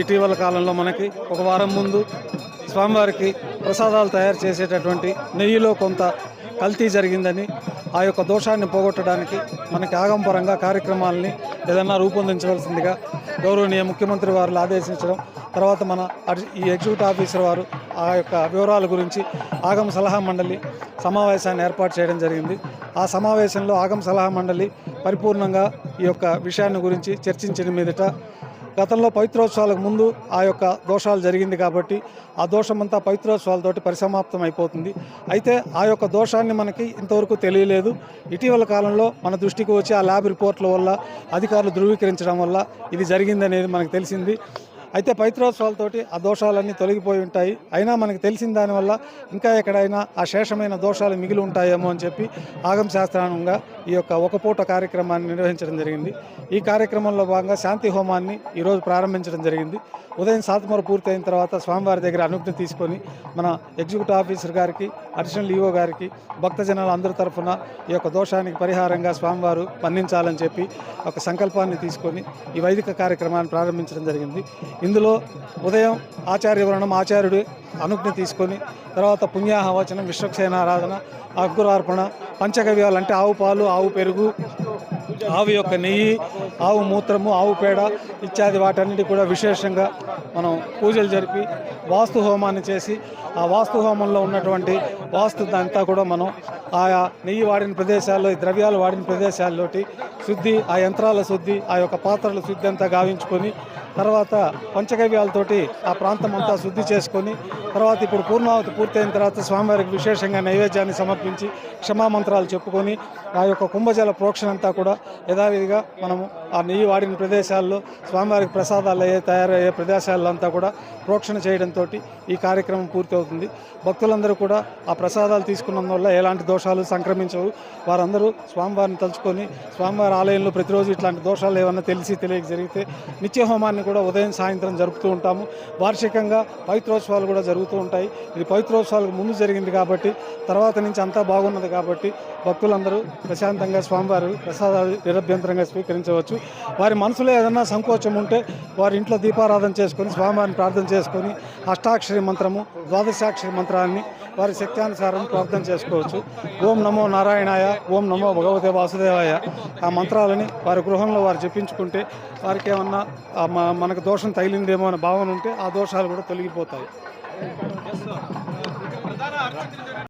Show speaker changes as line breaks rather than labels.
ఇటీవల కాలంలో మనకి ఒక వారం ముందు స్వామివారికి ప్రసాదాలు తయారు చేసేటటువంటి నెయ్యిలో కొంత కల్తీ జరిగిందని ఆ యొక్క దోషాన్ని పోగొట్టడానికి మనకి ఆగంపరంగా కార్యక్రమాలని ఏదన్నా రూపొందించవలసిందిగా గౌరవనీయ ముఖ్యమంత్రి వారు ఆదేశించడం, తర్వాత మన ఈ ఎగ్జిక్యూటివ్ ఆఫీసర్ వారు ఆ యొక్క వివరాల గురించి ఆగమ సలహా మండలి సమావేశాన్ని ఏర్పాటు చేయడం జరిగింది. ఆ సమావేశంలో ఆగమ సలహా మండలి పరిపూర్ణంగా ఈ యొక్క విషయాన్ని గురించి చర్చించిన మీదట గతంలో పవిత్రోత్సవాలకు ముందు ఆ యొక్క దోషాలు జరిగింది కాబట్టి ఆ దోషమంతా పవిత్రోత్సవాలతోటి పరిసమాప్తం అయిపోతుంది. అయితే ఆ యొక్క దోషాన్ని మనకి ఇంతవరకు తెలియలేదు. ఇటీవల కాలంలో మన దృష్టికి వచ్చి ఆ ల్యాబ్ రిపోర్ట్ల వల్ల అధికారులు ధృవీకరించడం వల్ల ఇది జరిగిందనేది మనకు తెలిసింది. అయితే పవిత్రోత్సవాలతోటి ఆ దోషాలన్నీ తొలగిపోయి ఉంటాయి. అయినా మనకు తెలిసిన దానివల్ల ఇంకా ఎక్కడైనా ఆ శేషమైన దోషాలు మిగిలి ఉంటాయేమో అని చెప్పి ఆగమ శాస్త్రానుగా ఈ యొక్క ఒక పూట కార్యక్రమాన్ని నిర్వహించడం జరిగింది. ఈ కార్యక్రమంలో భాగంగా శాంతి హోమాన్ని ఈరోజు ప్రారంభించడం జరిగింది. ఉదయం సాతుమర పూర్తయిన తర్వాత స్వామివారి దగ్గర అనుజ్ఞ తీసుకొని మన ఎగ్జిక్యూటివ్ ఆఫీసర్ గారికి, అడిషనల్ ఈఓ గారికి, భక్తజనాల అందరి తరఫున ఈ యొక్క దోషానికి పరిహారంగా స్వామివారు మన్నించాలని చెప్పి ఒక సంకల్పాన్ని తీసుకొని ఈ వైదిక కార్యక్రమాన్ని ప్రారంభించడం జరిగింది. ఇందులో ఉదయం ఆచార్యవరణం ఆచార్యుడి అనుజ్ఞ తీసుకొని తర్వాత పుణ్యాహవచనం, విశ్వక్సేనారాధన, అగ్గురార్పణ, పంచగవ్యాలు అంటే ఆవు పాలు, ఆవు పెరుగు, ఆవు యొక్క నెయ్యి, ఆవు మూత్రము, ఆవు పేడ ఇత్యాది వాటన్నిటి కూడా విశేషంగా మనం పూజలు జరిపి వాస్తు హోమాన్ని చేసి ఆ వాస్తు హోమంలో ఉన్నటువంటి వాస్తు అంతా కూడా మనం ఆయా నెయ్యి వాడిన ప్రదేశాల్లో, ఈ ద్రవ్యాలు వాడిన ప్రదేశాల్లోటి శుద్ధి, ఆ యంత్రాల శుద్ధి, ఆ యొక్క పాత్రల శుద్ధి అంతా గావించుకొని తర్వాత పంచగవ్యాలతోటి ఆ ప్రాంతం అంతా శుద్ధి చేసుకొని తర్వాత ఇప్పుడు పూర్ణావతి పూర్తయిన తర్వాత స్వామివారికి విశేషంగా నైవేద్యాన్ని సమర్పించి క్షమామంత్రాలు చెప్పుకొని ఆ యొక్క కుంభజల ప్రోక్షణ అంతా కూడా యథావిధిగా మనము ఆ నెయ్యి వాడిన ప్రదేశాల్లో స్వామివారికి ప్రసాదాలు తయారయ్యే ప్రదేశాల్లో అంతా కూడా ప్రోక్షణ చేయడంతో ఈ కార్యక్రమం పూర్తి అవుతుంది. భక్తులందరూ కూడా ఆ ప్రసాదాలు తీసుకున్నందువల్ల ఎలాంటి దోషాలు సంక్రమించవు. వారందరూ స్వామివారిని తలుచుకొని స్వామివారి ఆలయంలో ప్రతిరోజు ఇట్లాంటి దోషాలు ఏమన్నా తెలియక జరిగితే నిత్య హోమాన్ని కూడా ఉదయం సాయంత్రం జరుపుతూ ఉంటాము. వార్షికంగా పవిత్రోత్సవాలు కూడా జరుగుతూ ఉంటాయి. ఇది పవిత్రోత్సవాలకు ముందు జరిగింది కాబట్టి తర్వాత నుంచి అంతా బాగున్నది కాబట్టి భక్తులందరూ ప్రశాంతంగా స్వామివారి ప్రసాదాలు నిరభ్యంతరంగా స్వీకరించవచ్చు. వారి మనసులో ఏదన్నా సంకోచం ఉంటే వారి ఇంట్లో దీపారాధన చేసుకొని స్వామివారిని ప్రార్థన చేసుకొని అష్టాక్షరి మంత్రము, ద్వాదశాక్షరి మంత్రాన్ని వారి శక్త్యానుసారం ప్రార్థన చేసుకోవచ్చు. ఓం నమో నారాయణాయ, ఓం నమో భగవతే వాసుదేవాయ ఆ మంత్రాలని వారి గృహంలో వారు జపించుకుంటే వారికి ఏమన్నా మనకు దోషం తగిలిందేమో అనే భావన ఉంటే ఆ దోషాలు కూడా తొలగిపోతాయి.